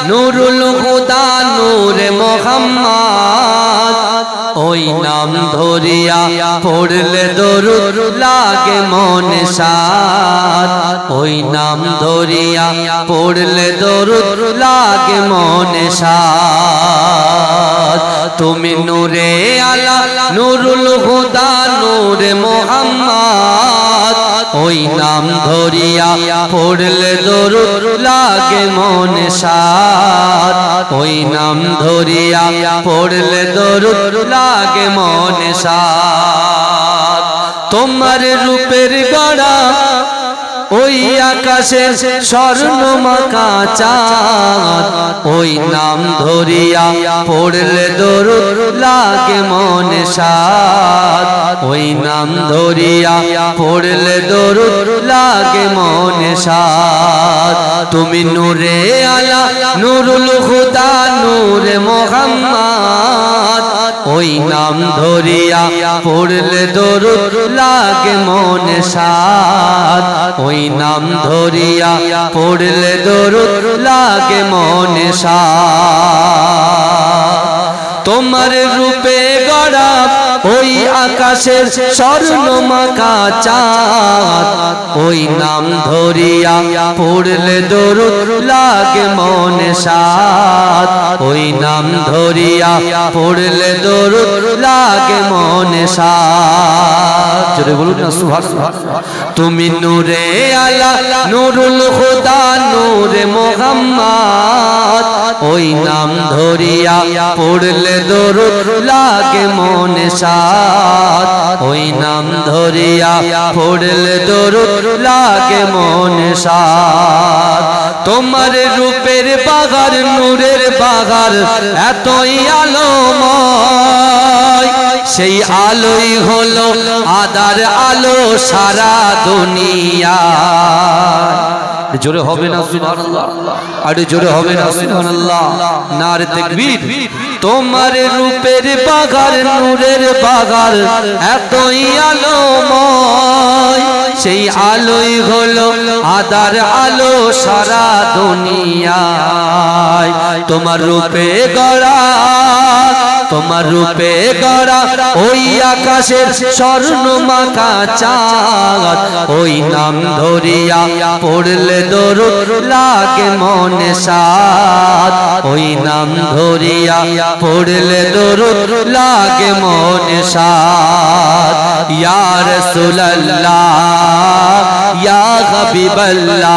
নূরুল হুদা নূরে মোহাম্মদ ওই নাম ধরিয়া পড়লে দরুদ লাগে মনে সাদ ওই নাম ধরিয়া পড়লে দরুদ লাগে মনে সাদ তুমি নূরে আলা নূরুল হুদা নূরে মোহাম্মদ ওই নাম ধরিয়া পড়লে দরুদ লাগে মনে সাদ ওই নাম ধরিয়া পড়লে দরুদ লাগে মনে সাদ তোমার রূপের গড়া ওই আকাশে স্বর্ণমাখা চাঁদ ওই নাম ধরিয়া পড়লে দরুদ লাগে মনে সাদ ওই নাম ধরিয়া পড়লে দরুদ লাগে মনে সাদ তুমি নূরে আলা নূরুল হুদা নূরে মোহাম্মদ ওই নাম ধরিয়া পড়লে দরুদ লাগে মনে সাদ ওই নাম ধরিয়া পড়লে দরুদ লাগে মনে সাদ তোমার রূপে গড়া ওই আকাশের স্বর্ণমাখা চাঁদ ওই নাম ধরিয়া পড়লে দরুদ লাগে মনে সাদ ওই নাম ধরিয়া পড়লে দরুদ লাগে মনে সাদ জোরে বলুন না সুবহানাল্লাহ তুমি নূরে আলা নূরুল হুদা নূরে মোহাম্মদ ওই নাম ধরিয়া পড়লে দরুদ লাগে মনে সাদ ওই নাম ধরিয়া পড়লে দরুদ লাগে মনে সাদ তোমার রূপের বাগার নূরের বাগার এতই আলোময় সেই আলোই হলো আদার আলো সারা দুনিয়া জোরে হবে না সুবহানাল্লাহ আরে জোরে হবে না সুবহানাল্লাহ নারে তাকবীর তোমার রূপের বাগার নূরের বাগার এতই আলোময় সেই আলোই হলো আদার আলো সারা দুনিয়ায় তোমার রূপে গড়া তোমার রূপে গড়া ওই আকাশের স্বর্ণমাখা চাঁদ ওই নাম ধরিয়া পড়লে দরুদ লাগে মনে সাদ ওই নাম ধরিয়া পড়লে দরুদ লাগে মনে সাদ ইয়া রাসূলুল্লাহ ইয়া হাবিবাল্লাহ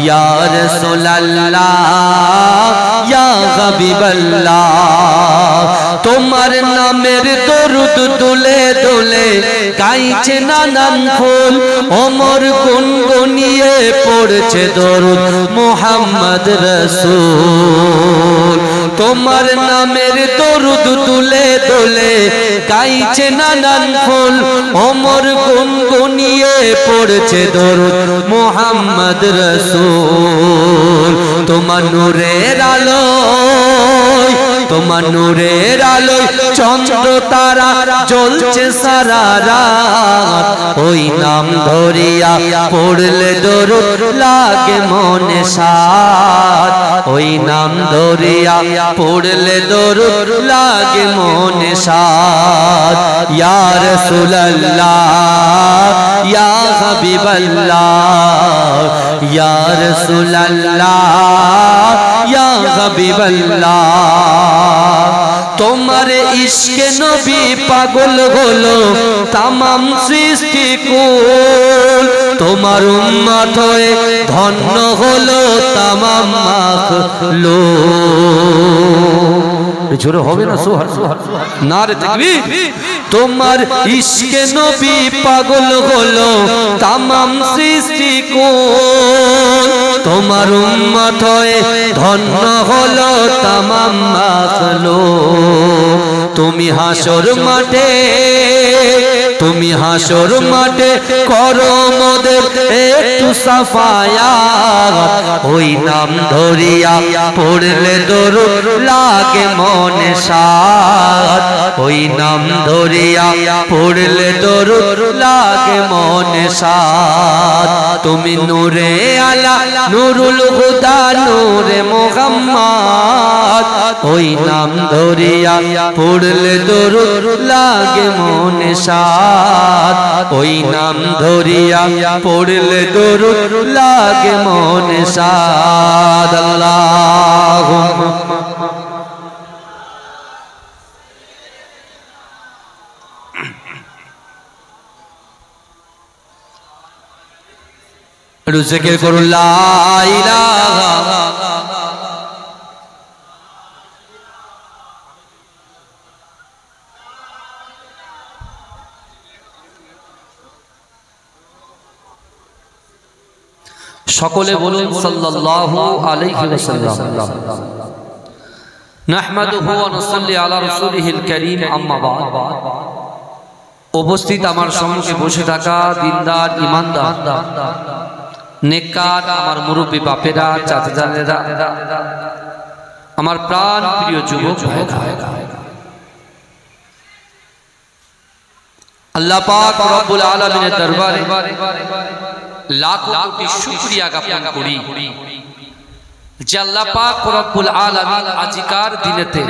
ইয়া রাসূলুল্লাহ ইয়া হাবিবাল্লাহ তোমার নামের দরুদ দুলে দুলে গাইছে নানান ফুল ওমর গুনগুনিয়ে পড়ছে দরুদ মুহাম্মদ রাসূল তোমার নামের দরুদ দুলে দুলে গাইছে নানান ফুল ওমর গুনগুনিয়ে পড়ছে দরুদ মুহাম্মদ রাসূল তোমার নূরের আলোয় তোমার নূরের আলোয় চন্দ্র তারা জ্বলছে সারা রাত ওই নাম ধরিয়া পড়লে দরুদ লাগে মনে সাদ ওই নাম ধরিয়া পড়লে দরুদ লাগে মনে সাদ ইয়া রাসূলুল্লাহ ইয়া হাবিবাল্লাহ ইয়া রাসূলুল্লাহ ইয়া হাবিবাল্লাহ তোমার ইশকে নবী পাগল হলো তামাম সৃষ্টি কুল তোমার উম্মত হয়ে ধন্য হলো তামাম মাখলুক জোরে হবে না সুবহানাল্লাহ নারে তাকবীর তোমার ইশকে নবী পাগল হলো তামাম সৃষ্টি কুল তোমার উম্মত হয়ে ধন্য হলো তামাম মাখলুক তুমি হাসর মাঠে তুমি হাসর মাঠে করো মোদের একটু সাফায়াত ওই নাম ধরিয়া পড়লে দরুদ লাগে মনে সাদ ওই নাম ধরিয়া পড়লে দরুদ লাগে মনে সাদ তুমি নূরে আলা নুরুল হুদা নূরে মুহাম্মদ ওই নাম ধরিয়া পড়লে দরুদ লাগে মনে সাদ ওই নাম ধরিয়া পড়লে দরুদ লাগে মনে সাদ আল্লাহুম্মা জিকির করুন লা ইলাহা সকলে বলুন সাল্লাল্লাহু আলাইহি ওয়াসাল্লাম নাহমাদুহু ওয়া নুসাল্লি আলা রাসূলিহিল কারীম আম্মা বা'দ উপস্থিত আমার সম্মুখে বসে থাকা দিনদার ঈমানদার নেককার আমার মুরব্বী বাপেরা চাচাজানেরা আমার প্রাণ প্রিয় যুবক ভাইরা আল্লাহ পাক রব্বুল আলামিনের দরবারে লাখ কোটি শুকরিয়া জ্ঞাপন করি যে আল্লাহ পাক রব্বুল আলামিন আজিকার দিনেতে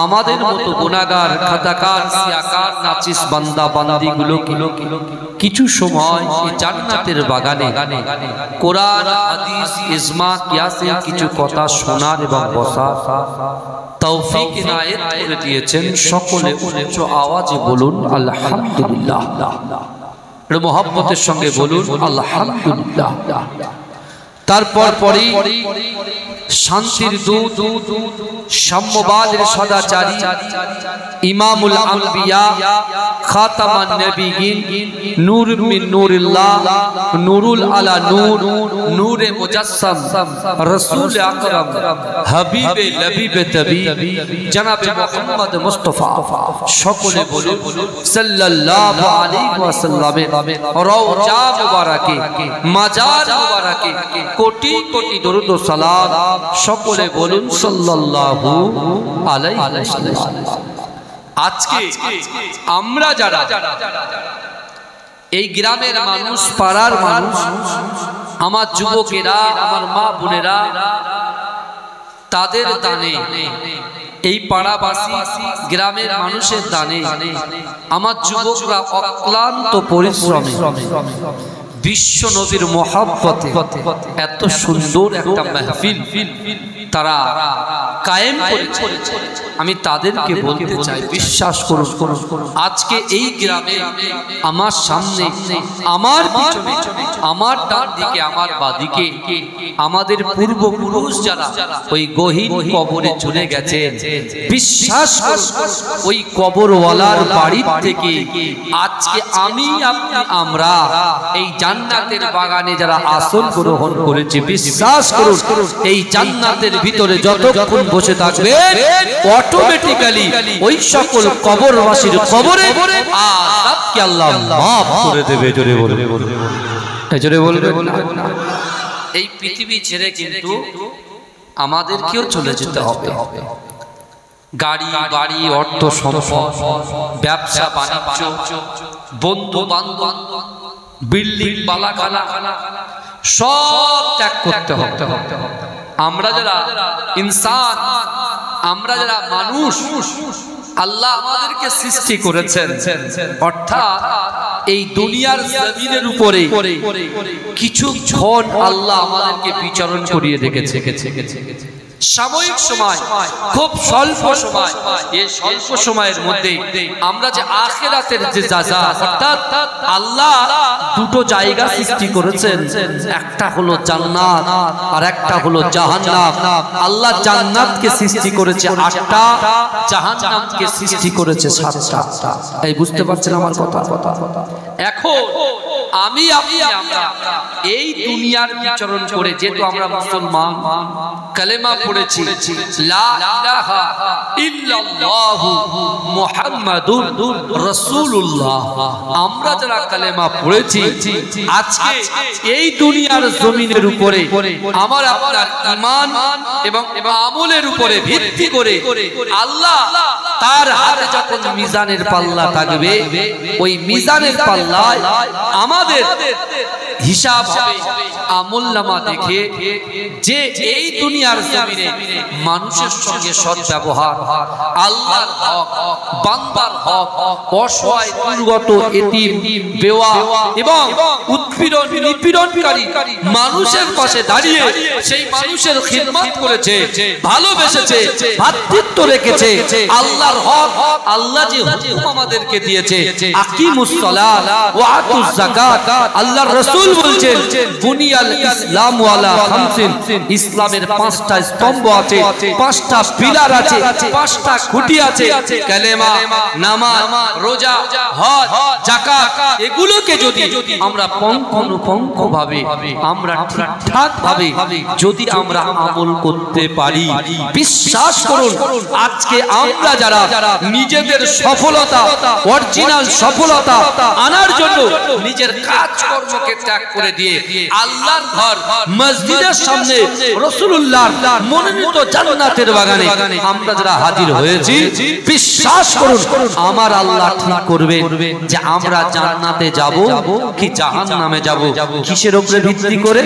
আমাদের মতো গুনাহগার খাতাকার সিয়াকার নাচিস বান্দা বান্দিগুলোকে কিছু সময় এই জান্নাতের বাগানে কোরআন হাদিস ইজমা কিয়াসের কিছু কথা শোনার এবং বসার তৌফিক ইনায়েত করে দিয়েছেন সকলে উচ্চ আওয়াজে বলুন আলহামদুলিল্লাহ এর মোহাব্বতের সঙ্গে বলুন আলহামদুলিল্লাহ তারপর পরেই শান্তির দূত সাম্যবাদের সদাচারী ইমামুল আম্বিয়া খাতামান নবিয়িন নূর মিন নূরিল্লাহ নূরুল আলা নূর নূরে মুজাসসাম রাসূল আকরাম হাবিবে লবিবে তাবিব জনাবে মুহাম্মদ মুস্তাফা সকলে বলুন সাল্লাল্লাহু আলাইহি ওয়াসাল্লামের রওজা মুবারাকে মাজার মুবারাকে কোটি কোটি দরুদ ও সালাম সকলে বলুন সাল্লাল্লাহু আলাইহি ওয়াসাল্লাম আজকে আমরা যারা এই গ্রামের মানুষ পাড়ার মানুষ আমার যুবকেরা আমার মা বোনেরা তাদের দানে এই পাড়াবাসী গ্রামের মানুষের দানে আমার যুবকরা অক্লান্ত পরিশ্রমে বিশ্ব নবীর মহব্বতে এত সুন্দর একটা মাহফিল তারা কায়েম করেছে আমি তাদেরকে বলতে চাই বিশ্বাস করুন আজকে এই গ্রামে আমার সামনে আমার পিছনে আমার ডান দিকে আমার বাদিকে আমাদের পূর্বপুরুষ যারা ওই গহীন কবরে চলে গেছে বিশ্বাস করুন ওই কবরওয়ালার বাড়ি থেকে আজকে আমি আপনি আমরা এই জান্নাতের বাগানে যারা আসন গ্রহণ করেছে বিশ্বাস করুন এই জান্নাতের ভিতরে যতক্ষণ বসে থাকবে অটোমেটিক্যালি ওই সকল কবরবাসীর কবরে আযাবকে আল্লাহ maaf করে দেবে জোরে বলবে জোরে বলবে এই পৃথিবী ছেড়ে কিন্তু আমাদেরকেও চলে যেতে হবে গাড়ি বাড়ি অর্থ সম্পদ ব্যবসা বাণিজ্য বন্ধু বান্ধব বিল্ডিং বালাখানা সব ত্যাগ করতে হবে আমরা যারা ইনসান আমরা যারা মানুষ আল্লাহ আমাদেরকে সৃষ্টি করেছেন অর্থাৎ এই দুনিয়ার জমিনের উপরে কিছুক্ষণ আল্লাহ আমাদেরকে বিচরণ করিয়ে রেখেছে সাময়িক সময় খুব স্বল্প সময় এই স্বল্প সময়ের মধ্যে আমরা যে আখিরাতের যে জাযা অর্থাৎ আল্লাহ দুটো জায়গা সৃষ্টি করেছেন একটা হলো জান্নাত আর একটা হলো জাহান্নাম আল্লাহ জান্নাতকে সৃষ্টি করেছে 8টা জাহান্নামকে সৃষ্টি করেছে 7টা এই বুঝতে পারছেন আমার কথা এখন আমি আপনি আমরা এই দুনিয়ার বিচরণ করে, যেহেতু আমরা মুসলমান, কালেমা পড়েছি লা ইলাহা ইল্লাল্লাহু মুহাম্মাদুর রাসূলুল্লাহ, আমরা যারা কালেমা পড়েছি, আজকে এই দুনিয়ার জমিনের উপরে আমার আপনার ঈমান এবং আমলের উপরে ভিত্তি করে আল্লাহ তার হাতে যখন মিজানের পাল্লা থাকবে, ওই মিজানের পাল্লায় আমাদের হিসাব হবে আমলনামা দেখে, যে এই দুনিয়ার জমিনে মানুষের সঙ্গে সদ্ব্যবহার, আল্লাহর হক, বান্দার হক, অসহায় দুর্গত এতিম বেওয়া এবং উৎপীড়ন নিপীড়নকারী মানুষের পাশে দাঁড়িয়ে সেই মানুষের খিদমত করেছে, ভালোবেসেছে, ভ্রাতৃত্ব রেখেছে, আল্লাহর হক, আল্লাহ যে হুকুম আমাদেরকে দিয়েছে, আকিমুস সালাত ওয়া আতুজ যাকাত, আল্লাহর রাসূল বলছেন বুনিয়াল ইসলাম ওয়ালা খামসিন, ইসলামের পাঁচটা স্তম্ভ আছে, পাঁচটা পিলার আছে, পাঁচটা খুঁটি আছে, কালেমা, নামাজ, রোজা, হজ, যাকাত, এগুলোকে যদি আমরা পঙ্খানুপঙ্খ ভাবে, আমরা ঠিকঠাক ভাবে যদি আমরা আমল করতে পারি, বিশ্বাস করুন আজকে আমরা যারা নিজেদের সফলতা, অরিজিনাল সফলতা আনার জন্য নিজের কাজকর্মকে ত্যাগ করে দিয়ে আল্লাহর ঘর মসজিদের সামনে রাসূলুল্লাহর মনোনীত জান্নাতের বাগানে আমরা যারা হাজির হয়েছি, বিশ্বাস করুন আমার আল্লাহ ঠিক করবে যে আমরা জান্নাতে যাব কি জাহান্নামে যাব। কিসের উপরে ভিত্তি করে?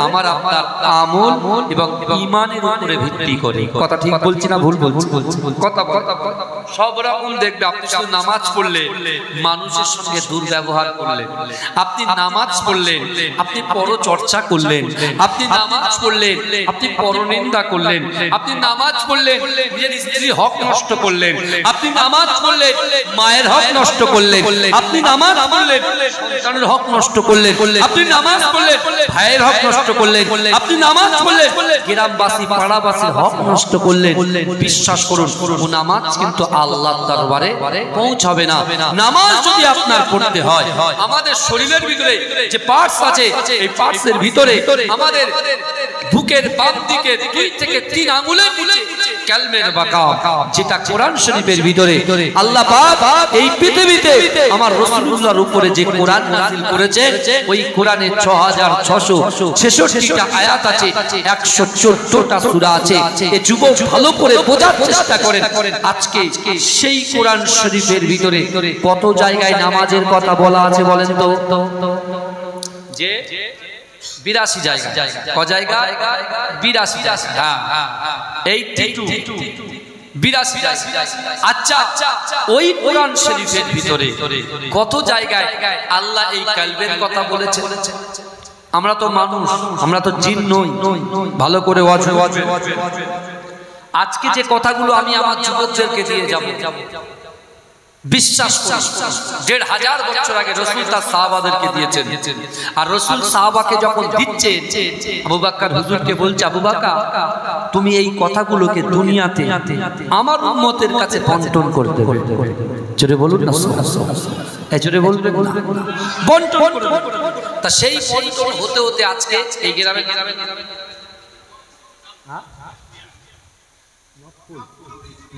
আমার আপনার আমল এবং ঈমানের উপরে ভিত্তি করে। কথা ঠিক বলছি না ভুল বলছি? কথা সব রকম দেখবে, আপনি শুধু নামাজ পড়লে মানুষের সঙ্গে দুর্ব্যবহার করলেন, আপনি নামাজ পড়লেন আপনি পরচর্চা করলেন, আপনি নামাজ পড়লেন আপনি পরনিন্দা করলেন, আপনি নামাজ পড়লেন নিজের স্ত্রীর হক নষ্ট করলেন, আপনি নামাজ পড়লেন মায়ের হক নষ্ট করলেন, আপনি নামাজ পড়লেন সন্তানের হক নষ্ট করলেন, আপনি নামাজ পড়লেন ভাইয়ের হক নষ্ট করলেন, আপনি নামাজ পড়লেন গ্রামবাসী পাড়াবাসীর হক নষ্ট করলেন। বিশ্বাস করুন ও নামাজ কিন্তু আল্লাহর দরবারে পৌঁছাবে না। নামাজ যদি আপনার পড়তে হয়, আমাদের শরীরের ভিতরে যে পার্টস আছে, এই পার্টসের ভিতরে আমাদের বুকের বাম দিকে 2 থেকে 3 আঙ্গুলের নিচে কালমের বাকা, যেটা কোরআন শরীফের ভিতরে আল্লাহ পাক এই পৃথিবীতে আমার রাসূলুল্লাহর উপরে যে কোরআন নাযিল করেছে, ওই কোরআনে 6666টা আয়াত আছে, 114টা সূরা আছে। এই যুবক ভালো করে বোঝার চেষ্টা করেন, আজকে সেই কোরআন শরীফের ভিতরে কত জায়গায় নামাজের কথা বলা আছে বলেন তো? যে 82 জায়গা। ক জায়গা? 82 জায়গা। হ্যাঁ 82 জায়গা। আচ্ছা, ওই কোরআন শরীফের ভিতরে কত জায়গায় আল্লাহ এই কলবের কথা বলেছেন? আমরা তো মানুষ, আমরা তো জিন নই। ভালো করে ওয়াজ। আজকে যে কথাগুলো আমি আমার যুবকদেরকে দিয়ে যাব, বিশ্বাস করুন 1500 বছর আগে রাসূল তার সাহাবাদেরকে দিয়েছেন। আর রাসূল সাহাবাকে যখন দিচ্ছেন, আবু বকর হুজুরকে বলছে, আবু বকর তুমি এই কথাগুলোকে দুনিয়াতে আমার উম্মতের কাছে বন্টন করতে হবে। জোরে বলুন না, এই জোরে বলবেন না, বন্টন করতে। তা সেই বন্টন হতে হতে আজকে এই গ্রামে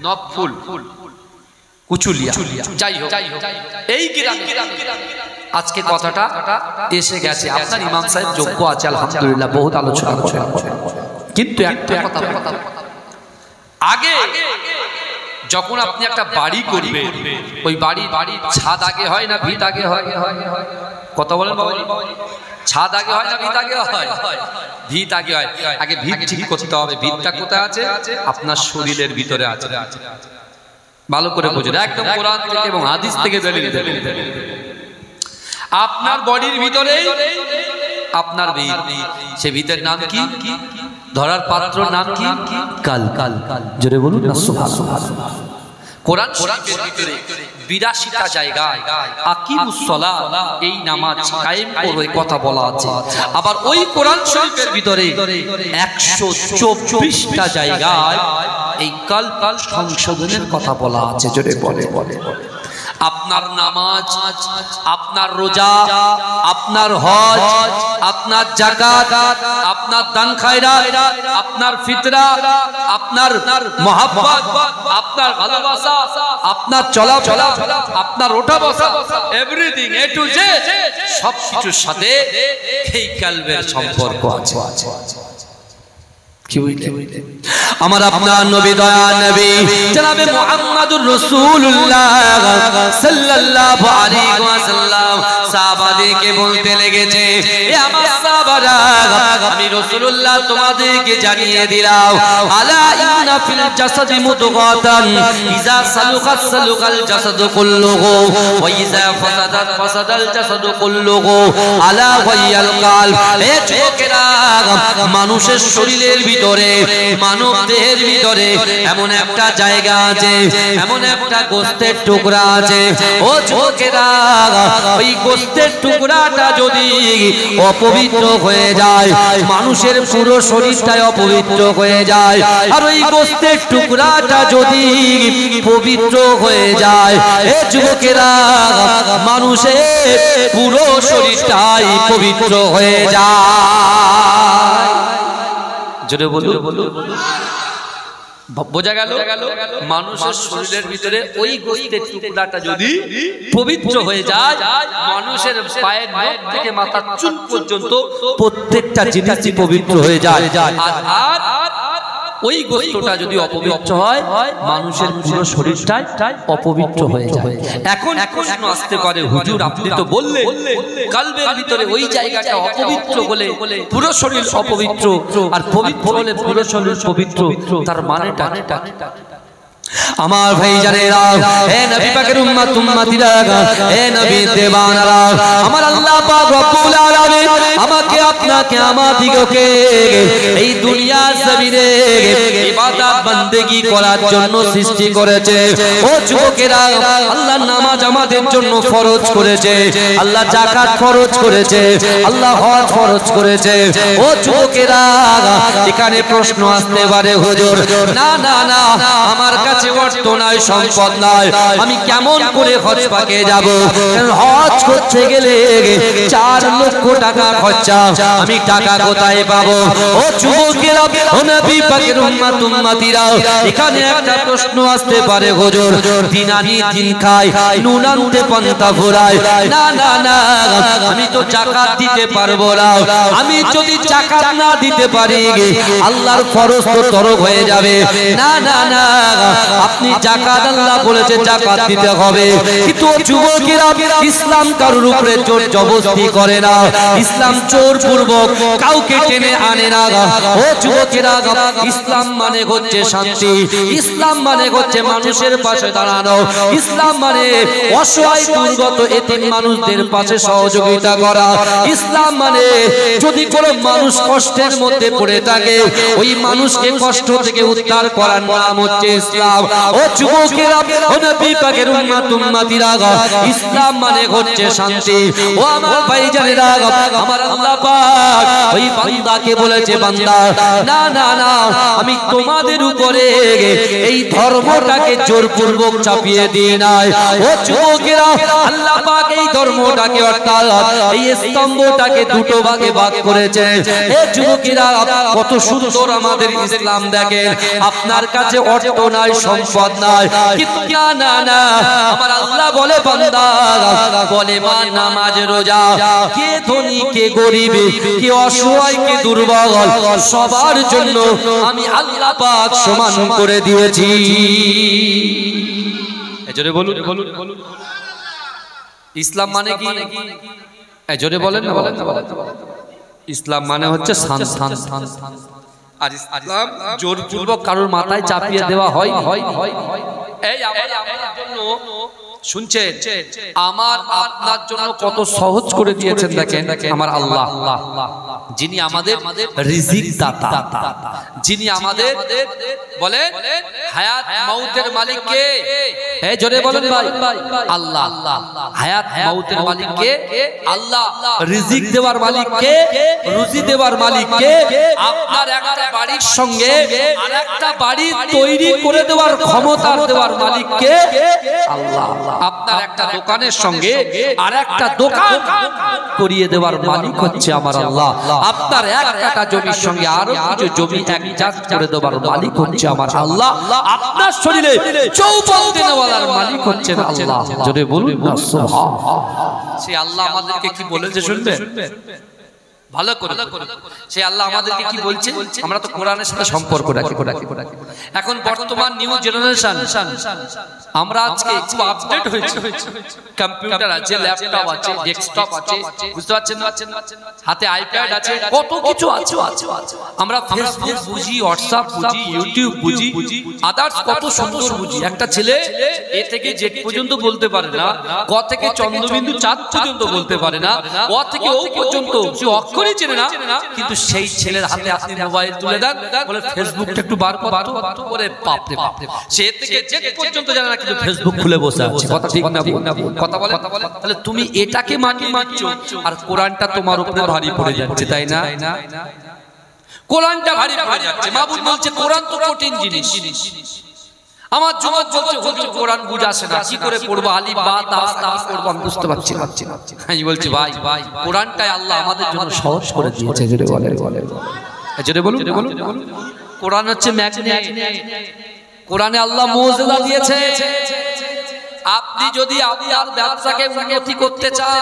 নবফুল কুচুলিয়া, যাই হোক এই গ্রামে আজকে কথাটা এসে গেছে। আপনার ইমাম সাহেব যোগ্য আছে আলহামদুলিল্লাহ, বহুত আলোচনা করে, কিন্তু একটা কথা, আগে যখন আপনি একটা বাড়ি করবেন, ওই বাড়ির ছাদ আগে হয় না ভিত আগে হয়? কথা বলেন বাবা, ছাদ আগে হয় না ভিত আগে হয়? ভিত আগে হয়। আগে ভিত ঠিক করতে হবে। ভিতটা কোথায় আছে? আপনার শরীরের ভিতরে আছে। ভালো করে বুঝুন, একদম কোরআন থেকে এবং হাদিস থেকে দলিল দেবেন। আপনার বডির ভিতরে আপনার ভিত, সে ভিতের নাম কি? ধরার পাত্র নাম কি? কাল। জোরে বলুন না সুবহানাল্লাহ। কোরআন শরীফের ভিতরে 82টা জায়গায় আকিমুস সালাত, এই নামাজ কায়েম করো এই কথা বলা আছে। আবার ওই কোরআন শরীফের ভিতরে 124টা জায়গায় এই কাল সংশোধনের কথা বলা আছে। জোরে বলে। আপনার নামাজ, আপনার রোজা, আপনার হজ, আপনার যাকাত, আপনার দান খায়রাত, আপনার ফিতরা, আপনার মহব্বত, আপনার ভালোবাসা, আপনার চলাফেরা, আপনার ওঠা বসা, এভরিথিং এ টু জেড সবকিছুর সাথে এই কলবের সম্পর্ক আছে। আমার আপনার নবী দয়া নবী জনাবে মুহাম্মদুর রাসূলুল্লাহ সাল্লাল্লাহু আলাইহি ওয়াসাল্লাম সাহাবাদেরকে বলতে লেগেছে, এ আমার সাহাবারা, আমি রাসূলুল্লাহ তোমাদেরকে জানিয়ে দিলাম, আলা ইন্না ফিল জাসাদি মুদগাতান ইযা সালুকাত সালুকাল জাসাদু কুল্লুহু ওয়া ইযা ফাসাদাত ফাসাদাল জাসাদু কুল্লুহু আলা ওয়াইয়াল কালব। এ যুবকেরা, মানুষের শরীরের ভিতরে, মানব দেহের ভিতরে এমন একটা জায়গা আছে, এমন একটা গোশতের টুকরা আছে। ও যুবকেরা, ওই গোশতের টুকরাটা যদি অপবিত্র হয়ে যায়, মানুষের পুরো শরীরটাই অপবিত্র হয়ে যায়। আর ওই গোশতের টুকরাটা যদি পবিত্র হয়ে যায়, এ যুবকেরা, মানুষের পুরো শরীরটাই পবিত্র হয়ে যায়। জোরে বলুন, বোঝা গেল? মানুষের শরীরের ভিতরে ওই গোশতের টুকরাটা যদি পবিত্র হয়ে যায়, মানুষের পায়ের নখ থেকে মাথার চুল পর্যন্ত প্রত্যেকটা জিনিসই পবিত্র হয়ে যায়। আর ওই গোশতটা যদি অপবিত্র হয়, মানুষের পুরো শরীরটাই অপবিত্র হয়ে যায়। এখন প্রশ্ন আসতে পারে, হুজুর আপনি তো বললেন কলবের ভিতরে ওই জায়গাটা অপবিত্র হলে পুরো শরীর অপবিত্র, আর পবিত্র হলে পুরো শরীর পবিত্র, তার মানেটা? আমার ভাইজানেরা, হে নবী পাকের উম্মত উম্মতিরা, হে নবী দেওয়ানারা, আমার আল্লাহ পাক রব্বুল আলামিন আমাকে, আপনাকে, আমাদিগকে এই দুনিয়া জমিনে ইবাদত বندگی করার জন্য সৃষ্টি করেছে। ও যুবকেরা, আল্লাহ নামাজ আমাদের জন্য ফরজ করেছে, আল্লাহ যাকাত ফরজ করেছে, আল্লাহ হজ ফরজ করেছে। ও যুবকেরা, এখানে প্রশ্ন আসতে পারে, হুজুর না না না, আমার কাছে অর্থ নাই, সম্পদ নাই, আমি কেমন করে হজ পাকে যাব? হজ করতে গেলে 4 লক্ষ টাকা খরচা, আমি টাকা কোথায় পাবো? ও যুবকেরা, ও নবী পাকের উম্মত উম্মতিরা, এখানে একটা প্রশ্ন আসতে পারে, হুজুর দিন আনি দিন খাই, নুন আনতে পান্তা ফুরায়, না না না, আমি তো যাকাত দিতে পারবো না। আমি যদি যাকাত না দিতে পারি, আল্লাহর ফরজ তো তরক হয়ে যাবে। না না না, আপনি যাকাত, আল্লাহ বলেছে যাকাত দিতে হবে। কিন্তু যুবকেরা, ইসলাম কারোর উপরে জোর জবরদস্তি করে না, ইসলাম জোর পূর্বক কাউকে টেনে আনে না। ও যুবকেরা, ইসলাম মানে হচ্ছে শান্তি, ইসলাম মানে হচ্ছে মানুষের পাশে দাঁড়ানো, ইসলাম মানে অসহায় দুর্গত এতিম মানুষদের পাশে সহযোগিতা করা, ইসলাম মানে যদি কোনো মানুষ কষ্টের মধ্যে পড়ে থাকে, ওই মানুষকে কষ্ট থেকে উদ্ধার করার নাম হচ্ছে ইসলাম। ও যুবকেরা, ও নবী পাকের উম্মত উম্মতিরা, ইসলাম মানে হচ্ছে শান্তি। ও আমার ভাইজানেরা, আমার আল্লাহ পাক ওই বান্দাকে বলেছে, বান্দা না না না, আমি তোমাদের উপরে এই ধর্মটাকে জোরপূর্বক চাপিয়ে দিই নাই। ও যুবকেরা, আল্লাহ পাক এই ধর্মটাকে, অর্থাৎ এই স্তম্ভটাকে দুটো ভাগে ভাগ করেছে। এ যুবকেরা, কত সুন্দর আমাদের ইসলাম দেখেন। আপনার কাছে অর্থ নাই, সম্পদ নাই, কিন্তু না না না, আমার আল্লাহ বলে, বান্দা বলে, মা নামাজ রোজা, কে ধনী কে গরিব, কে অসহায় কে দুর্বল, সবার জন্য আমি আল্লাহ পাক সমান করে দিয়েছি। জোরে বলুন, ইসলাম মানে কি? জোরে বলেন না, বলেন না। ইসলাম মানে হচ্ছে আর ইসলাম জোরপূর্বক কারোর মাথায় চাপিয়ে দেওয়া হয়। এই আমাদের জন্য শুনছেন, আমার আপনার জন্য কত সহজ করে দিয়েছেন দেখেন আমার আল্লাহ, যিনি আমাদের রিজিক দাতা, যিনি আমাদের বলেন হায়াত মাউতের মালিক কে? এই জোরে বলেন ভাই, আল্লাহ। হায়াত মাউতের মালিক কে? আল্লাহ। রিজিক দেওয়ার মালিক কে? রুজি দেওয়ার মালিক কে? আপনার একটা বাড়ির সঙ্গে আরেকটা বাড়ি তৈরি করে দেওয়ার ক্ষমতা দেওয়ার মালিক কে? আল্লাহ। আপনার একটা দোকানের সঙ্গে আরেকটা দোকান করিয়ে দেওয়ার মালিক হচ্ছে আমার আল্লাহ। আপনার এক কাঠা জমির সঙ্গে আরো কিছু জমি একজাত করে দেওয়ার মালিক হচ্ছে আমার আল্লাহ। আপনার শরীরে চৌবল দেওয়ার মালিক হচ্ছেন আল্লাহ। জোরে বলুন না সুবহানাল্লাহ। সে আল্লাহ আমাদেরকে কি বলেছে শুনবেন ভালো করে। সে আল্লাহ আমাদেরকে কি বলছে? আমরা তো কোরআনের সাথে সম্পর্ক রাখি। এখন বর্তমান নিউ জেনারেশন, আমরা আজকে একটু আপডেট হয়েছে। কম্পিউটার আছে, ল্যাপটপ আছে, ডেস্কটপ আছে, বুঝতে পারছেন না? হাতে আইপ্যাড আছে, কত কিছু আছে। আমরা ফেসবুক বুঝি, হোয়াটসঅ্যাপ বুঝি, ইউটিউব বুঝি, আদার্স কত সুন্দর বুঝি। একটা ছেলে এ থেকে জেড পর্যন্ত বলতে পারে না, ক থেকে চন্দ্রবিন্দু চাঁদ পর্যন্ত বলতে পারে না, ও থেকে ও পর্যন্ত সে অক্ষরই চেনে না। কিন্তু সেই ছেলের হাতে আপনি মোবাইল তুলে দেন, বলে ফেসবুকটা একটু বার করে, বাপ রে বাপ, সে থেকে জেড পর্যন্ত জানে না, কিন্তু ফেসবুক খুলে বসে আছে। কথা ঠিক না? কথা বলে। তাহলে তুমি এটাকে মানছো আর কোরআনটা তোমার উপরে ভারী পড়ে যাচ্ছে, তাই না? কোরআনটা ভারী পড়ে যাচ্ছে। মাহবুব বলছে কোরআন তো কঠিন জিনিস। আমার যুবক বলছে হুজুর কোরআন বুঝা আসে না, কি করে পড়বো? আলিফ বা তা কি করব আমি বুঝতে পারছি না। আমি বলছি ভাই, কোরআনটাই আল্লাহ আমাদের জন্য সহজ করে দিয়েছে। জোরে বলুন। কোরআন হচ্ছে ম্যাগনেট। কোরআনে আল্লাহ মুজিজা দিয়েছে। আপনি যদি আপনার ব্যবসাকে উন্নতি করতে চান,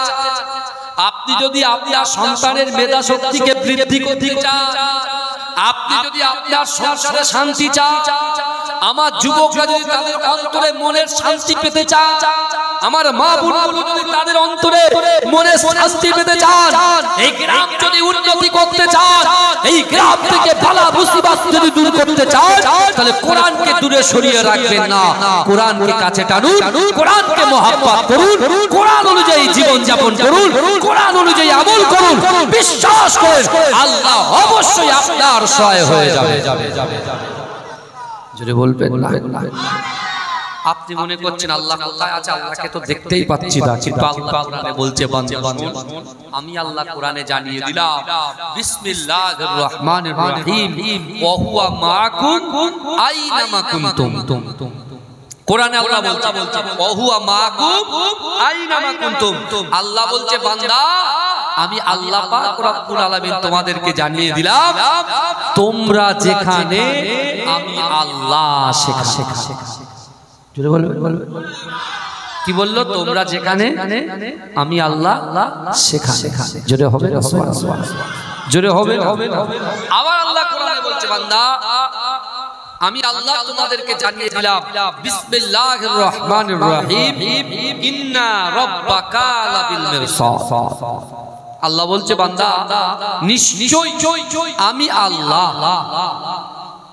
আপনি যদি আপনার সন্তানের মেধা শক্তিকে বৃদ্ধি করতে চান, আপনি যদি আপনার সংসারে শান্তি চান, আমার যুবকরা যদি তাদের অন্তরে মনের শান্তি পেতে চান, আমার মা বোনগুলো যদি তাদের অন্তরে মনের শান্তি পেতে চান, এই গ্রাম যদি উন্নতি করতে চান, এই গ্রাম থেকে বালা মুসিবত যদি দূর করতে চান, তাহলে কোরআনকে দূরে সরিয়ে রাখবেন না, কোরআনকে কাছে টানুন, কোরআনকে মহব্বত করুন, কোরআন অনুযায়ী জীবন যাপন করুন, কোরআন অনুযায়ী আমল করুন। বিশ্বাস করেন আল্লাহ অবশ্যই আপনার সহায় হয়ে যাবে। জোরে বলবেন না। আপনি মনে করছেন আল্লাহ কোথায় আছে? আল্লাহকে তো দেখতেই পাচ্ছি না, কিন্তু আল্লাহ কোরআনে বলছে বান্দা আমি আল্লাহ কোরআনে জানিয়ে দিলাম বিসমিল্লাহির রহমানির রহিম ওয়া হুয়া মাআকুম আইনামা কুনতুম। কোরআনে আল্লাহ বলছে ওয়া হুয়া মাআকুম আইনামা কুনতুম। আল্লাহ বলছে বান্দা আমি আল্লাহ পাক রব্বুল আলামিন তোমাদেরকে জানিয়ে দিলাম তোমরা যেখানে আমি আল্লাহ সেখানে। জোরে বলবেন। কি বললো? তোমরা যেখানে আমি আল্লাহ সেখানে। জোরে হবে, জোরে হবে। আবার আল্লাহ কোরআনে বলছে বান্দা আমি আল্লাহ তোমাদেরকে জানিয়ে দিলাম বিসমিল্লাহির রহমানির রহিম ইন্না রাব্বাকা লাবিল মিরসাদ। আল্লাহ বলছে বান্দা নিশ্চয়ই আমি আল্লাহ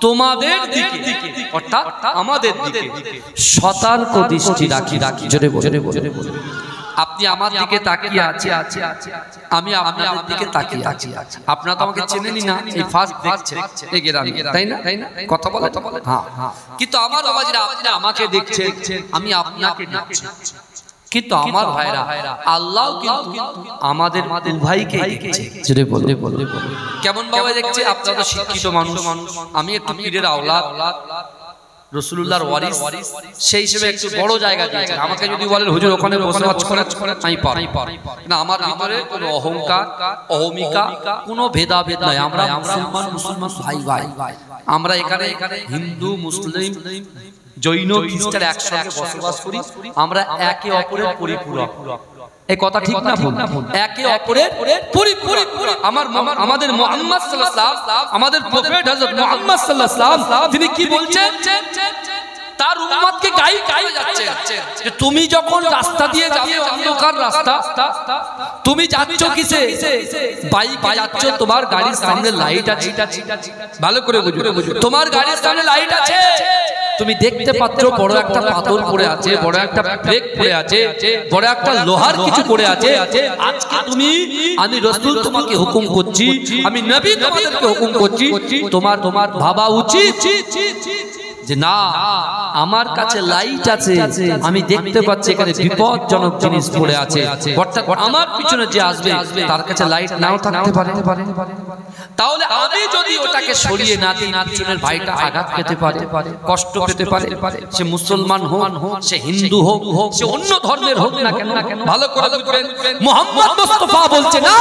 তোমাদের দিকে অর্থাৎ আমাদের দিকে সতর্ক দৃষ্টি রাখি। জোরে বলে আপনি আমার দিকে তাকিয়ে আছে, আমি আপনাদের দিকে তাকিয়ে আছি। আপনারা তো আমাকে চেনেনই না, এই ফার্স্ট দেখছেন এই গ্রামে, তাই না? কথা বলে হ্যাঁ, কিন্তু আমার বাবাজিরা আপনি আমাকে দেখছেন, আমি আপনাকে দেখছি। কিন্তু আমার ভাইরা আল্লাহ কিন্তু আমাদের উভয়কে দেখছে। জোরে বলে কেমন বাবা দেখছে? আপনারা তো শিক্ষিত মানুষ, আমি একটু পীরের আওলাদ, রাসূলুল্লাহর ওয়ারিস, সেই হিসেবে একটু বড় জায়গা দিয়েছেন আমাকে। যদি বলেন হুজুর ওখানে বসবাস করেন, আমি পারি না। আমার ভিতরে কোনো অহংকার অহমিকা কোনো ভেদাভেদ নাই। আমরা মুসলমান ভাই, আমরা এখানে হিন্দু মুসলিম জৈন খ্রিস্টান একসঙ্গে বসবাস করি। আমরা একে অপরের পরিপূরক। এই কথা ঠিক না ভুল? একে অপরের পরিপূরক। আমাদের মুহাম্মদ সাল্লাল্লাহু আলাইহি ওয়াসাল্লাম, আমাদের প্রফেট হযরত মুহাম্মদ সাল্লাল্লাহু আলাইহি ওয়াসাল্লাম তিনি কি বলছেন? তার উম্মতকে গাইড করে যাচ্ছে যে তুমি যখন রাস্তা দিয়ে যাবে অন্ধকার রাস্তা, তুমি যাচ্ছ কিসে? বাইকে যাচ্ছ, তোমার গাড়ির সামনে লাইট আছে। ভালো করে বুঝো, তোমার গাড়ির সামনে লাইট আছে, তুমি দেখতে পাচ্ছ বড় একটা পাথর পড়ে আছে, বড় একটা ব্রেক পড়ে আছে, বড় একটা লোহার কিছু পড়ে আছে। আজকে তুমি, আমি রাসূল তোমাকে হুকুম করছি, আমি নবী তোমাদেরকে হুকুম করছি, তোমার ভাবা উচিত যে না আমার কাছে লাইট আছে, আমি দেখতে পাচ্ছি এখানে বিপজ্জনক জিনিস পড়ে আছে, অর্থাৎ আমার পিছনে যে আসবে তার কাছে লাইট নাও থাকতে পারে, তাহলে আমি যদি ওটাকে সরিয়ে না দিই পিছনের ভাইটা আঘাত পেতে পারে, কষ্ট পেতে পারে, সে মুসলমান হোক, সে হিন্দু হোক, সে অন্য ধর্মের হোক না কেন। ভালো করে বুঝবেন, মুহাম্মদ মুস্তাফা বলছে না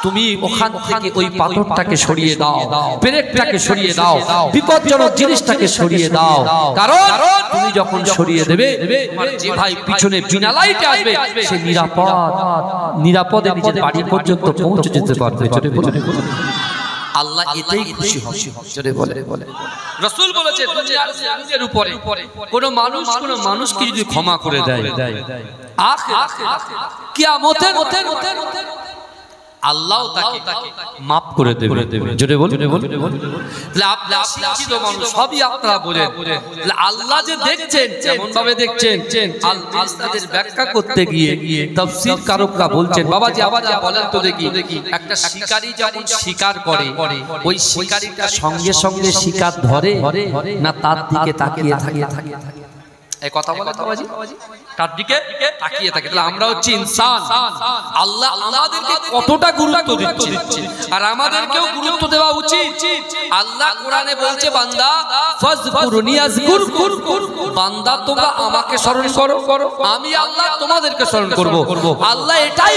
তুমি ওখান থেকে ওই পাথরটাকে সরিয়ে দাও, পেরেকটাকে সরিয়ে দাও, বিপজ্জনক জিনিসটাকে সরিয়ে দাও, কারণ তুমি যখন সরিয়ে দেবে যে ভাই পিছনে বিনা লাইটে আসবে সে নিরাপদে নিজের বাড়ি পর্যন্ত পৌঁছে যেতে পারবে। আল্লাহ এতেই খুশি হবে। জোরে বলে রাসূল বলেছে দুনিয়ার উপরে কোন মানুষকে যদি ক্ষমা করে দেয় কিয়ামতের আল্লাহ তাকে মাফ করে দেবে। জোরে বল। সবই আপনারা বলেন আল্লাহ যে দেখছেন যেমন ভাবে দেখছেন, আল্লাহর ব্যাখ্যা করতে গিয়ে তাফসীর কারকরা বলছেন বাবাজি আবার বলেন তো দেখি, একটা শিকারী যখন শিকার করে ওই শিকারীটা সঙ্গে সঙ্গে শিকার ধরে না তার দিকে তাকিয়ে থাকে? এই কথা বলে বাবাজি তার দিকে তাকিয়ে থাকে। তাহলে আমরা হচ্ছে ইনসান, আল্লাহ আমাদেরকে কতটা গুরুত্ব দিচ্ছে আর আমাদেরকেও গুরুত্ব দেওয়া উচিত। আল্লাহ কোরআনে বলছে বান্দা ফাযকুরুনি আযকুরকুম, বান্দা তোমরা আমাকে স্মরণ করো, আমি আল্লাহ তোমাদেরকে স্মরণ করব। আল্লাহ এটাই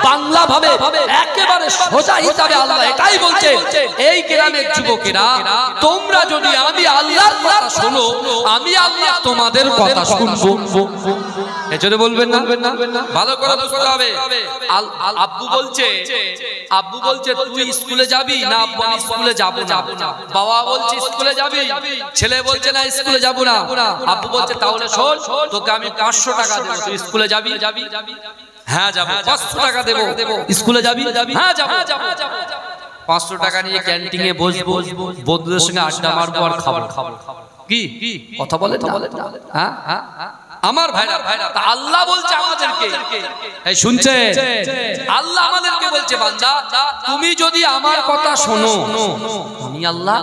বাংলা ভাবে একেবারে সোজা হিসাবে আল্লাহ এটাই বলছে, এই গ্রামের যুবকেরা তোমরা যদি আমি আল্লাহর কথা শোনো, আমি আল্লাহ তোমাদের কথা শুনবো। এজন্য বলবেন না, ভালো করে বুঝতে হবে। আব্বু বলছে তুই স্কুলে যাবি না, আব্বু আমি স্কুলে যাব না। বাবা বলছে স্কুলে যাবি, ছেলে বলছে না স্কুলে যাব না। আব্বু বলছে তাহলে শোন তোকে আমি 500 টাকা দেব, তুই স্কুলে যাবি? হ্যাঁ যাব। 500 টাকা দেব, স্কুলে যাবি? হ্যাঁ যাব। 500 টাকা নিয়ে ক্যান্টিনে বসবো, বন্ধুদের সঙ্গে আড্ডা মারবো আর খাবো। কি কথা বলেন না? হ্যাঁ আমার ভাইরা, আল্লাহ বলছে আমাদেরকে, এই শুনছে আল্লাহ আমাদেরকে বলছে বান্দা তুমি যদি আমার কথা শোনো আমি আল্লাহ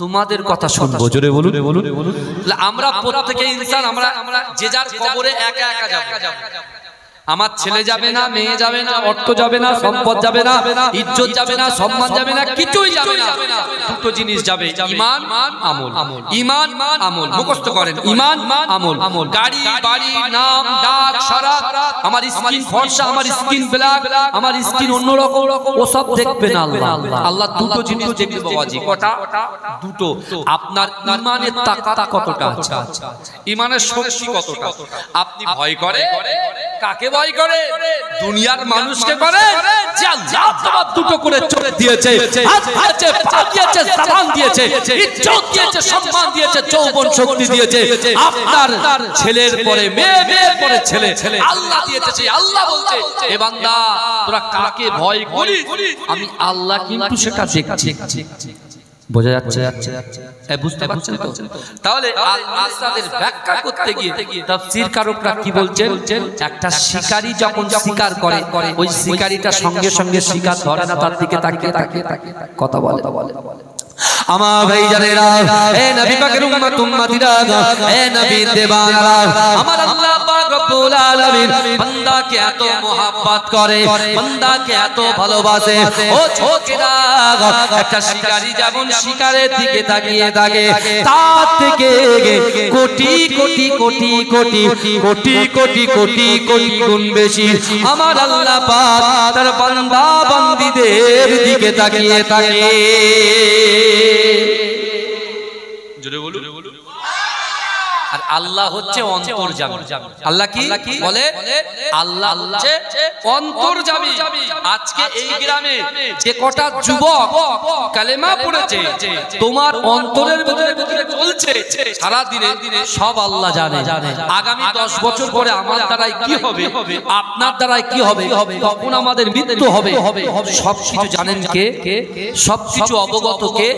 তোমাদের কথা শুনবো। জোরে বলুন। আমরা প্রত্যেকে ইনসান, আমরা যে যার কবরে একা একা যাব। আমার ছেলে যাবে না, মেয়ে যাবে না, অর্থ যাবে না, সম্পদ যাবে না, ইজ্জত যাবে না, সম্মান যাবে না, কিছুই যাবে না। দুটো জিনিস যাবে, ঈমান আমল। ঈমান আমল মুখস্থ করেন, ঈমান আমল। গাড়ি বাড়ি নাম ডাক সারা, আমার স্কিন ফর্সা, আমার স্কিন ব্ল্যাক, আমার স্কিন অন্যরকম, ওসব দেখবে না আল্লাহ। আল্লাহ দুটো জিনিস দেখবে বাবাজি। কটা? দুটো। আপনার ঈমানের তাকাত কতটা আছে, ঈমানের শক্তি কতটা। আপনি ভয় করে কাকে ভয় করে? দুনিয়ার মানুষকে করে যে আল্লাহ তোমার দুটো করে চোখ দিয়েছে, হাত দিয়েছে, পা দিয়েছে, জবান দিয়েছে, ইজ্জত দিয়েছে, সম্মান দিয়েছে, যৌবন শক্তি দিয়েছে। আপনার ছেলের পরে মেয়ে, মেয়ের পরে ছেলে আল্লাহ দিয়েছে। সেই আল্লাহ বলছে এ বান্দা তোরা কাকে ভয় করিস, আমি আল্লাহ কিন্তু সেটা দেখছি। বোঝা যাচ্ছে? বুঝতে পারছেন তো? তাহলে আল্লাহর ব্যাখ্যা করতে গিয়ে তাফসীর কারকরা কি বলছেন, একটা শিকারী যখন শিকার করে ওই শিকারীটা সঙ্গে সঙ্গে শিকার ধরে না, তার দিকে তাকিয়ে কথা বলে। আমার ভাই জানেরা, এ নবী পাকের উম্মত উম্মতিরা, এ নবীর দেবানারা, আমার আল্লাহ পাক রব্বুল আলামিন বান্দাকে এত মোহাব্বত করে, বান্দাকে এত ভালোবাসে। ও ছোটরা, একটা শিকারী যেমন শিকারের দিকে তাকিয়ে থাকে, তার থেকে কোটি কোটি কোটি কোটি কোটি কোটি কোটি কোটি গুণ বেশি আমার আল্লাহ পাক তার বান্দা বান্দীদের দিকে তাকিয়ে থাকে। জোরে বলুন। আর আল্লাহ হচ্ছে অন্তর্যামী। আল্লাহ কি বলে? আল্লাহ হচ্ছে অন্তর্যামী। আজকে এই গ্রামে যে কটা যুবক কালেমা পড়েছে, তোমার অন্তরের ভিতরে চলছে সারা দিনে, সব আল্লাহ জানে। আগামী 10 বছর পরে আমার দ্বারাই কি হবে, আপনার দ্বারাই কি হবে, তখন আমাদের মৃত্যু হবে, সবকিছু জানেন কে? সবকিছু অবগত কে?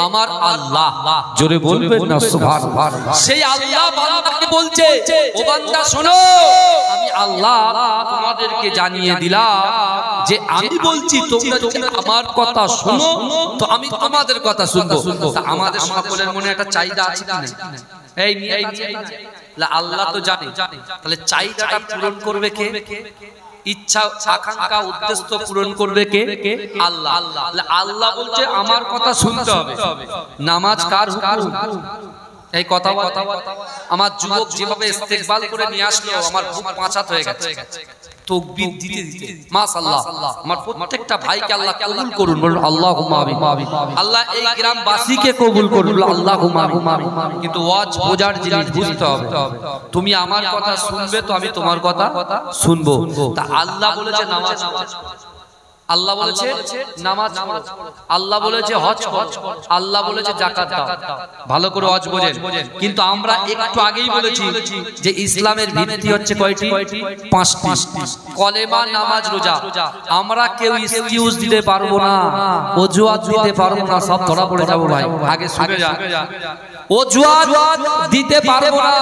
আমার আল্লাহ। জোরে বলবেন না সুবহানাল্লাহ। সেই আল্লাহ বান্দাকে বলছে, ও বান্দা শোনো, আমি আল্লাহ তোমাদেরকে জানিয়ে দিলাম যে আমি বলছি তোমরা যদি আমার কথা শোনো তো আমি তোমাদের কথা শুনবো। আমাদের সকলের মনে একটা চাহিদা আছে কি না? এই আল্লাহ তো জানে, তাহলে চাহিদাটা পূরণ করবে কে? ইচ্ছা আকাঙ্ক্ষা উদ্দেশ্য পূরণ করবে কে? আল্লাহ। আল্লাহ বলছে আমার কথা শুনতে হবে। নামাজ কার হুকুম? এই কথা আমার যুবক যেভাবে ইস্তেকবাল করে নিয়ে আসলো, আমার বুক পাঁচাত হয়ে গেছে তাকবীর দিতে দিতে। মাশাআল্লাহ, আমার প্রত্যেকটা ভাইকে আল্লাহ কবুল করুন, বলুন আল্লাহুম্মা আমিন। আল্লাহ এই গ্রামবাসীকে কবুল করুন, আল্লাহুম্মা আমিন। কিন্তু ওয়াজ বোঝার জিনিস বুঝতে হবে। তুমি আমার কথা শুনবে তো আমি তোমার কথা শুনবো। তা আল্লাহ বলেছে নামাজ পড়ো, আল্লাহ বলেছে নামাজ পড়ো, আল্লাহ বলেছে হজ করো, আল্লাহ বলেছে যাকাত দাও। ভালো করে হজ বোঝেন। কিন্তু আমরা একটু আগেই বলেছি যে ইসলামের ভিত্তি হচ্ছে কয়টি? 5টি। কলেমা, নামাজ, রোজা। আমরা কেউ এক্সকিউজ দিতে পারবো না, অজুহাত দিতে পারবো না, সব ধরা পড়ে যাবো ভাই। আগে শুনে যা, অজুহাত দিতে পারবো না।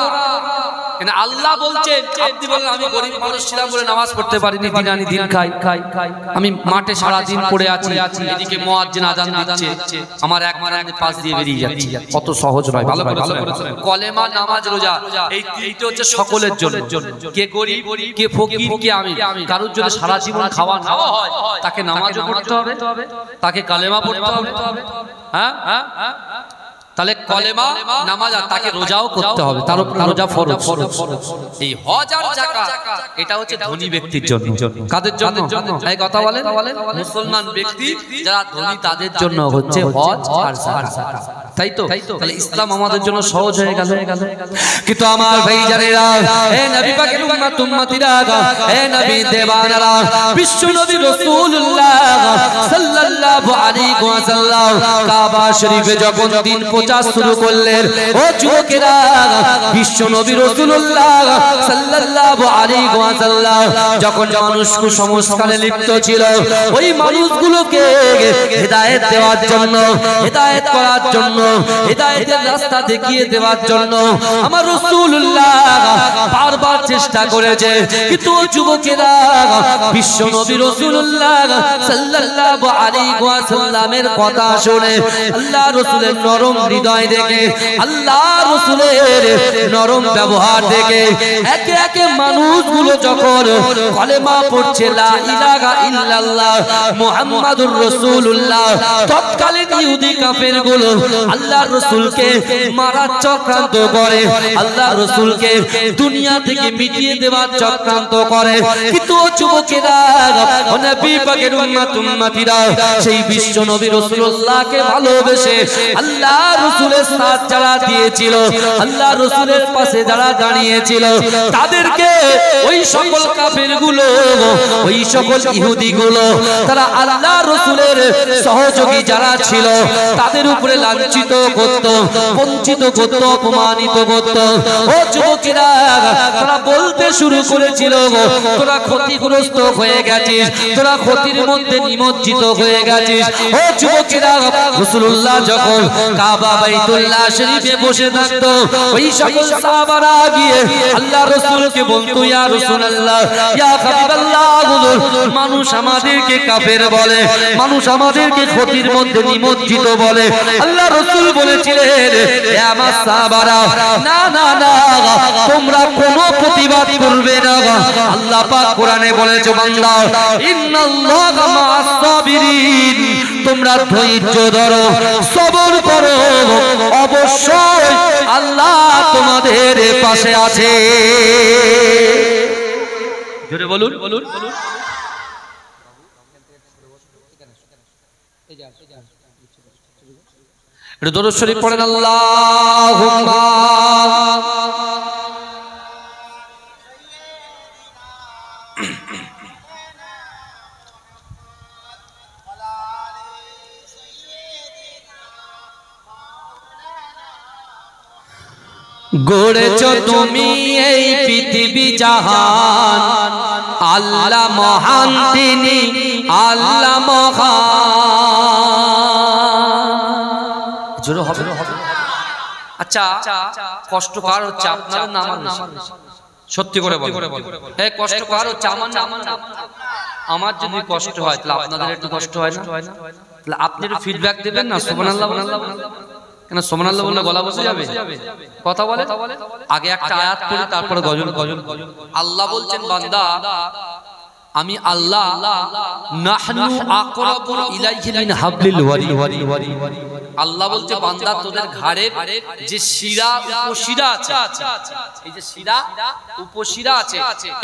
আল্লাহ বলছেন, আপনি বলেন আমি গরিব মানুষ ছিলাম বলে নামাজ পড়তে পারিনি, দিন আনি দিন খাই, আমি মাঠে সারা দিন পড়ে আছি, এদিকে মুয়াজ্জিন আযান দিচ্ছে, আমার এক মারানি পাশ দিয়ে বেরিয়ে যাচ্ছে। কত সহজ নয়। ভালো করে কলেমা, নামাজ, রোজা এই তিনটে হচ্ছে সকলের জন্য। কে গরিব, কে ফকির, কে আমি। কারোর জন্য সারা জীবন খাওয়া না হয় তাকে নামাজও পড়তে হবে, তাকে কালেমা পড়তে হবে। হ্যাঁ, তাহলে কলেমা, নামাজ আর তাকে রোজাও করতে হবে, তার উপর রোজা ফরজ। এই হজ আর যাকাত এটা হচ্ছে ধনী ব্যক্তির জন্য। কাদের জন্য? এই কথা বলেন, মুসলমান ব্যক্তি যারা ধনী তাদের জন্য হচ্ছে হজ আর যাকাত। তাই তো? তাহলে ইসলাম আমাদের জন্য সহজ হয়ে গেল। কিন্তু আমার ভাইজানেরা, হে নবী পাকের উম্মত উম্মতিরা, হে নবী দেওয়ানারা, বিশ্ব নবী রাসূলুল্লাহ সাল্লাল্লাহু আলাইহি ওয়াসাল্লাম কাবা শরীফে যখন দিন প্রচার শুরু করলেন, ও যুবকেরা, বিশ্ব নবী রাসূলুল্লাহ সাল্লাল্লাহু আলাইহি ওয়াসাল্লাম যখন মানুষ কুসংস্কারে লিপ্ত ছিল, ওই মানুষগুলোকে হেদায়েত দেওয়ার জন্য, হেদায়েত করার জন্য, হেদায়েতের রাস্তা দেখিয়ে দেওয়ার জন্য আমার রাসূলুল্লাহ বারবার চেষ্টা করেছে। কিন্তু যুবকেরা বিশ্ব নবী রাসূলুল্লাহ সাল্লাল্লাহু আলাইহি ওয়াসাল্লামের কথা শুনে, আল্লাহ রাসূলের নরম হৃদয় দেখে, আল্লাহ রাসূলের নরম ব্যবহার দেখে একে একে মানুষগুলো যখন কলেমা পড়ছে লা ইলাহা ইল্লাল্লাহ মুহাম্মাদুর রাসূলুল্লাহ, তৎকালীন ইহুদি কাফেরগুলো আল্লাহর রাসূলকে মারার চক্রান্ত করে, আল্লাহর রাসূলকে দুনিয়া থেকে মিটিয়ে দেওয়ার চক্রান্ত করে। কিন্তু যুবকেরা, ও নবী পাকের উম্মত উম্মতিরা, সেই বিশ্ব নবী রাসূলুল্লাহকে ভালোবেসে আল্লাহ রাসূলের সাথ যারা দিয়েছিল, আল্লাহ রাসূলের পাশে যারা দাঁড়িয়েছিল, তাদেরকে ওই সকল কাফেরগুলো, ওই সকল ইহুদিগুলো, তারা আল্লাহ রাসূলের সহযোগী যারা ছিল তাদের উপরে লাঞ্ছিত করত, বঞ্চিত করত, অপমানিত করত। ও যুবকেরা, তারা বলতে শুরু করেছিল, তোরা ক্ষতিগ্রস্ত হয়ে গেছিস, তোরা ক্ষতির মধ্যে নিমজ্জিত হয়ে গেছিস। ও যুবকেরা, রাসূলুল্লাহ যখন কাবা বাইতুল্লাহ শরীফে বসে থাকতো, ওই সকল সাহাবারা গিয়ে আল্লাহ রাসূলকে বলতো, ইয়া রাসূলুল্লাহ, ইয়া হাবিবাল্লাহ, মানুষ আমাদেরকে কাফের বলে, মানুষ আমাদেরকে ক্ষতির মধ্যে নিমজ্জিত বলে। আল্লাহ রাসূল বলেছিলেন, হে আমার সাহাবারা, না না না, তোমরা কোনো প্রতিবাদ করবে না। আল্লাহ পাক কোরআনে বলেছে, বান্দা, ইন্নাল্লাহা মা'আস সাবিরিন, তোমরা ধৈর্য ধরো, সবর করো, অবশ্যই আল্লাহ তোমাদের পাশে আছে। জোরে বলুন, বলুন। দরুদ শরীফ পড়েন, আল্লাহুম্মা গড়েছ তুমি এই পৃথিবী জাহান, আল্লাহ মহান, তিনি আল্লাহ মহান। জোরে হবে, আচ্ছা কষ্ট কার হচ্ছে, আপনার না আমার? সত্যি করে বল, এই কষ্ট কার হচ্ছে, আমার না? আমার যদি কষ্ট হয় তাহলে আপনাদের একটু কষ্ট হয় না? তাহলে আপনি একটু ফিডব্যাক দেবেন না, সুবহানাল্লাহ কেন? সুবহানাল্লাহ বললে গলা বসে যাবে? কথা বলে আগে একটা আয়াত পড়ি, তারপরে গজল। আল্লাহ বলছেন, বান্দা আমি আল্লাহ নাহনু আকরাবু ইলাইহি মিন হাবলিল ওয়ারিদ। আল্লাহ বলছে, বান্দা তোদের ঘাড়ের যে শিরা উপশিরা আছে, এই যে শিরা উপশিরা আছে,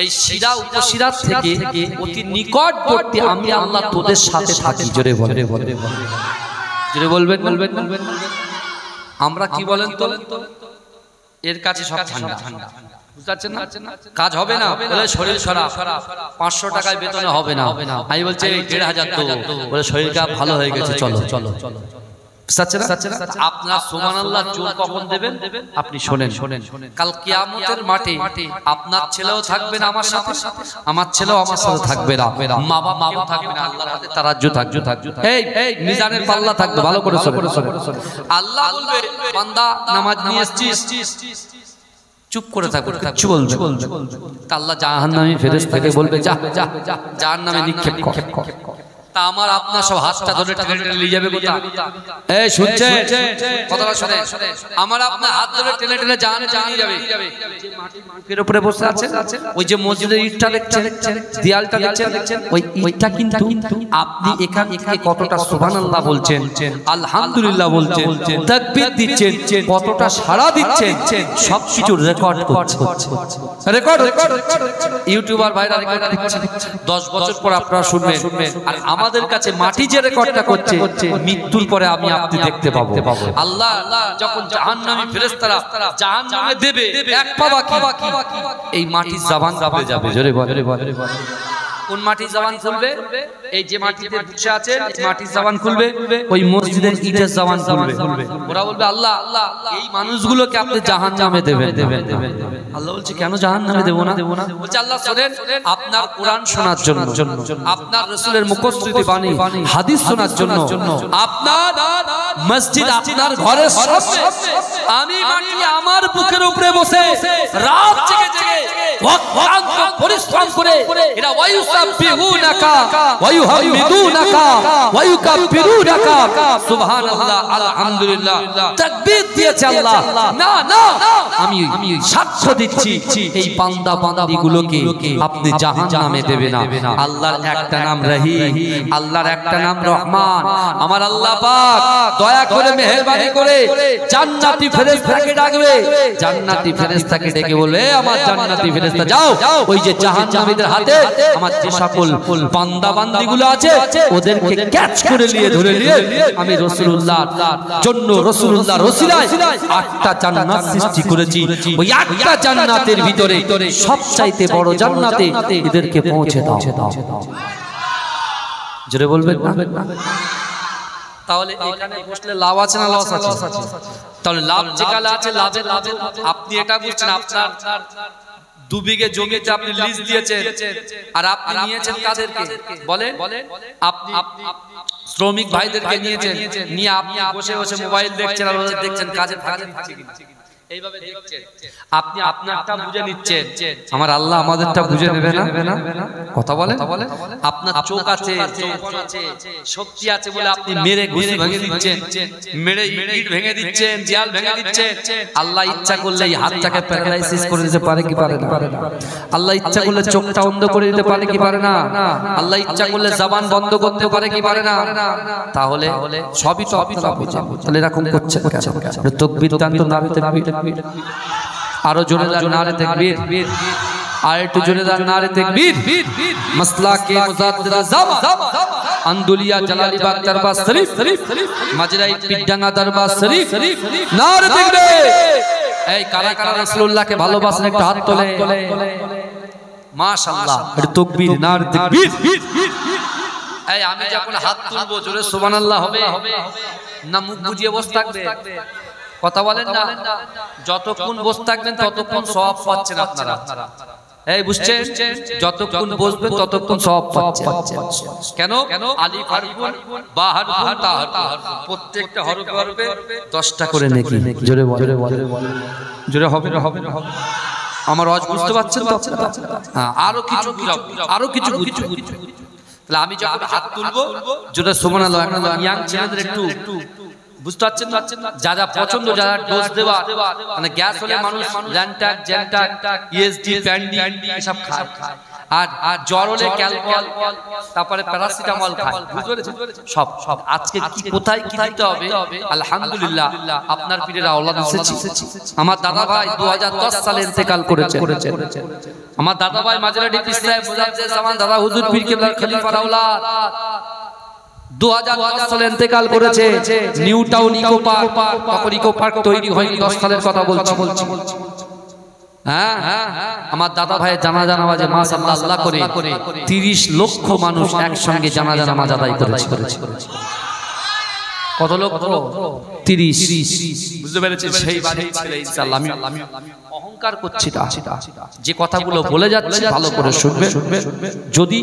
এই শিরা উপশিরা থেকে অতি নিকটবর্তী আমি আল্লাহ তোদের সাথে থাকি। জোরে বলবেন। আমরা কি বলেন তো, এর কাছে সব ঠান্ডা, বুঝতে পারছেন না? কাজ হবে না, বলে শরীর খারাপ, 500 টাকায় বেতনে হবে না। আমি বলছি 1500 তো, বলে শরীর খারাপ ভালো হয়ে গেছে, চলো। আপনার সুবহানাল্লাহ জোর কখন দেবেন? আপনি শোনেন, কাল কিয়ামতের মাঠে আপনার ছেলেও থাকবে না আমার সাথে, আমার ছেলেও আমার সাথে থাকবে না, মা বাবাও থাকবে না, আল্লাহর হাতে তারাজ্জু থাকবে। এই মিজানের পাল্লা থাকবে, ভালো করে শোনেন। আল্লাহ বলবে, বান্দা নামাজ নিয়ে এসেছিস, চুপ করে থাকবে, কিচ্ছু বলবে। আল্লাহ জাহান্নামী ফেরেশতাকে বলবে, যা জাহান্নামে নিক্ষেপ কর। তা আমার আপনার সব হাতটা ধরে টেনে নিয়ে যাবে কোথায়? এই শুনছেন কথাটা? শুনে আমার আপনার হাত ধরে টেনে জাহান্নামে নিয়ে যাবে। যে মাটির উপরে বসে আছে, ওই যে মসজিদের ইটটা দেখছেন, দেয়ালটা দেখছেন, ওই ইটটা কিন্তু আপনি এখান থেকে কতটা সুবহানাল্লাহ বলছেন, আলহামদুলিল্লাহ বলছেন, তাকবীর দিচ্ছেন, কতটা সাড়া দিচ্ছেন, সবকিছু রেকর্ড করছে। ইউটিউবার ভাইরা রেকর্ড দিচ্ছে। 10 বছর পর আপনারা শুনবেন। আর আমাদের কাছে মাটি যে রেকর্ডটা করছে, মৃত্যুর পরে আমি আপনি দেখতে পাবো। আল্লাহ যখন জাহান্নামী ফেরেশতারা জাহান্নামে দেবে, এক পা বাকি, এই মাটির জবান খুলে যাবে। জোরে বল। কোন মাটির জবান খুলবে? এই যে মাটিতে বসে আছে, মাটির জবান খুলবে, ওই মসজিদের ইটের জবান খুলবে। ওরা বলবে, আল্লাহ এই মানুষগুলোকে আপনি জাহান্নামে দেবেন। আল্লাহ বলছে, কেন জাহান্নামে দেব না? বলছে, আল্লাহ শোনেন, আপনার কোরআন শোনার জন্য, আপনার রাসূলের মুখস্থিত বাণী হাদিস শোনার জন্য, আপনার মসজিদ, আপনার ঘরের সামনে আমি মাটি আমার বুকের উপরে বসে রাত জেগে অক্লান্ত পরিশ্রম করে এরা ওয়ায়ুসাব্বিহুনাকা ওয়ায়ুহামিদুনাকা ওয়ায়ুকাব্বিরুনাকা সুবহানাল্লাহ আলহামদুলিল্লাহ তাকবীর দিয়েছে আল্লাহ। না আমি সাক্ষ্য দিচ্ছি, এই বান্দা বান্দিগুলোকে আপনি জাহান্নামে দেবে না। আল্লাহর একটা নাম রহিম, আল্লাহর একটা নাম রহমান। আমার আল্লাহ পাক দয়া করে মেহেরবানি করে জান্নাতি ফেরেশতাকে ডাকবে, জান্নাতি ফেরেশতাকে ডেকে বলবে, আমার জান্নাতি ফেরেশতা যাও, ওই যে জাহান্নামীদের হাতে আমার যে সকল বান্দা বান্দিগুলো আছে ওদেরকে ক্যাচ করে নিয়ে ধরে নিয়ে আমি রাসূলুল্লাহর জন্য, রাসূলুল্লাহর ওসিলায় 8টা জান্নাত সৃষ্টি করেছি। ওই 8টা জান্নাতের ভিতরে সবচাইতে বড় জান্নাতে এদেরকে পৌঁছে দাও। জোরে বলবেন না? তাহলে এখানে বসলে লাভ আছে না লস আছে? তাহলে লাভ যেখানে আছে, লাভে আপনি এটা বুঝছেন, আপনার 2 বিঘে জমিতে আপনি লিজ দিয়েছেন, আর আপনি নিয়েছেন কাদেরকে বলেন? আপনি শ্রমিক ভাইদেরকে নিয়েছেন, নিয়ে আপনি বসে বসে মোবাইল দেখছেন আর ওদের দেখছেন কাজে থাকছে কিনা, এইভাবে দেখছেন। আপনি আপনারটা বুঝে নিচ্ছেন, আমার আল্লাহ আমাদেরটা বুঝে নেবে না? কথা বলে। আপনার চোখ আছে, শক্তি আছে বলে আপনি মেরে ঘুষি ভেঙে দিচ্ছেন, মেরে ইট ভেঙে দিচ্ছেন, দেয়াল ভেঙে দিচ্ছেন। আল্লাহ ইচ্ছা করলে এই হাতটাকে প্যারালাইসিস করে দিতে পারে কি পারে না? আল্লাহ ইচ্ছা করলে চোখটা অন্ধ করে দিতে পারে কি পারে না? আল্লাহ ইচ্ছা করলে জবান বন্ধ করতে পারে কি পারে না? তাহলে সবই তো আপনারা বুঝেন। তাহলে এরকম করছে কেন? তাকবীর দান তো নারে তাকবীর, আরো জোরে দান নারে তাকবীর, আর একটু জোরে দান নারে তাকবীর। মাসলাকে মুজাদ্দিদ জামা আন্দুলিয়া জালালিবাগ দরবার শরীফ, মাজরাই পিডাঙ্গা দরবার শরীফ, নারে তাকবীর। এই কারা কারা রাসূলুল্লাহকে ভালোবাসেন একটু হাত তোলে। মাশাআল্লাহ, একটু তাকবীর, নারে তাকবীর। এই আমি যখন হাত তুলবো জোরে সুবহানাল্লাহ হবে না মুখ বুজিয়ে বসে থাকবে? কথা বলেন না? যতক্ষণ বসে থাকবেন ততক্ষণ সওয়াব পাচ্ছেন আপনারা। এই বুঝছেন, যতক্ষণ বসবেন ততক্ষণ সব পাচ্ছেন। কেন? আলিফ হারফুন বা হারফুন তা হারফুন, প্রত্যেকটা হরফে 10টা করে নেকি। জোরে বলে, জোরে হবে না, হবে না, হবে। আমার ওয়াজ বুঝতে পারছেন তো? হ্যাঁ, আরো কিছু বুঝতে। তাহলে আমি যখন হাত তুলবো, জোরে সুবহানাল্লাহ, ইয়াং ছেলেদের একটু বুঝতে পারছেন না? যারা পছন্দ, যারা ডোজ দেওয়া, মানে গ্যাস হলে মানুষ ল্যান্টাক, জ্যান্টাক, ইএসডি, প্যান্ডি এসব খায়, আর জ্বর হলে ক্যালপল, তারপরে প্যারাসিটামল খায়, বুঝতে পেরেছেন? সব আজকে কি কোথায় কি দিতে হবে? আলহামদুলিল্লাহ আপনার পীরের আওলাদ এসেছে। আমার দাদা ভাই 2010 সালে ইন্তেকাল করেছে। আমার দাদা ভাই মাজারের পীর সাহেব মুজাদ্দেদ জামান দাদা হুজুর পীর কেবলার খলিফার আওলাদ 2010 সালে ইন্তেকাল করেছে। নিউ টাউন ইকো পার্ক, তখন ইকো পার্ক তৈরি হয়নি, 10 সালের কথা বলছি। হ্যাঁ, আমার দাদা ভাইয়ের জানাজা নামাজে মাশাআল্লাহ আল্লাহ করে 30 লক্ষ মানুষ একসঙ্গে জানাজা নামাজ আদায় করেছে। কত লোক? 30। বুঝতে পেরেছেন? সেই বাড়ির ছেলে ইনশাআল্লাহ। আমি অহংকার করছি না, যে কথাগুলো বলে যাচ্ছি ভালো করে শুনবেন। যদি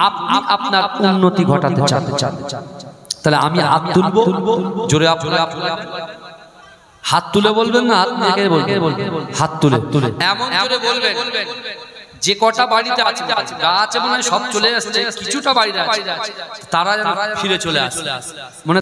আপনি আপনার উন্নতি ঘটাতে চান, তাহলে আমি হাত তুলবো, জোরে আপনারা হাত তুলে বলবেন না, হাত রেখে বলবেন, হাত তুলে এমন জোরে বলবেন যে কটা বাড়িতে আছে, মনে হয় সব চলে আসছে, কিছুটা বাড়িতে আছে, তারা যেন ফিরে চলে আসে। মনে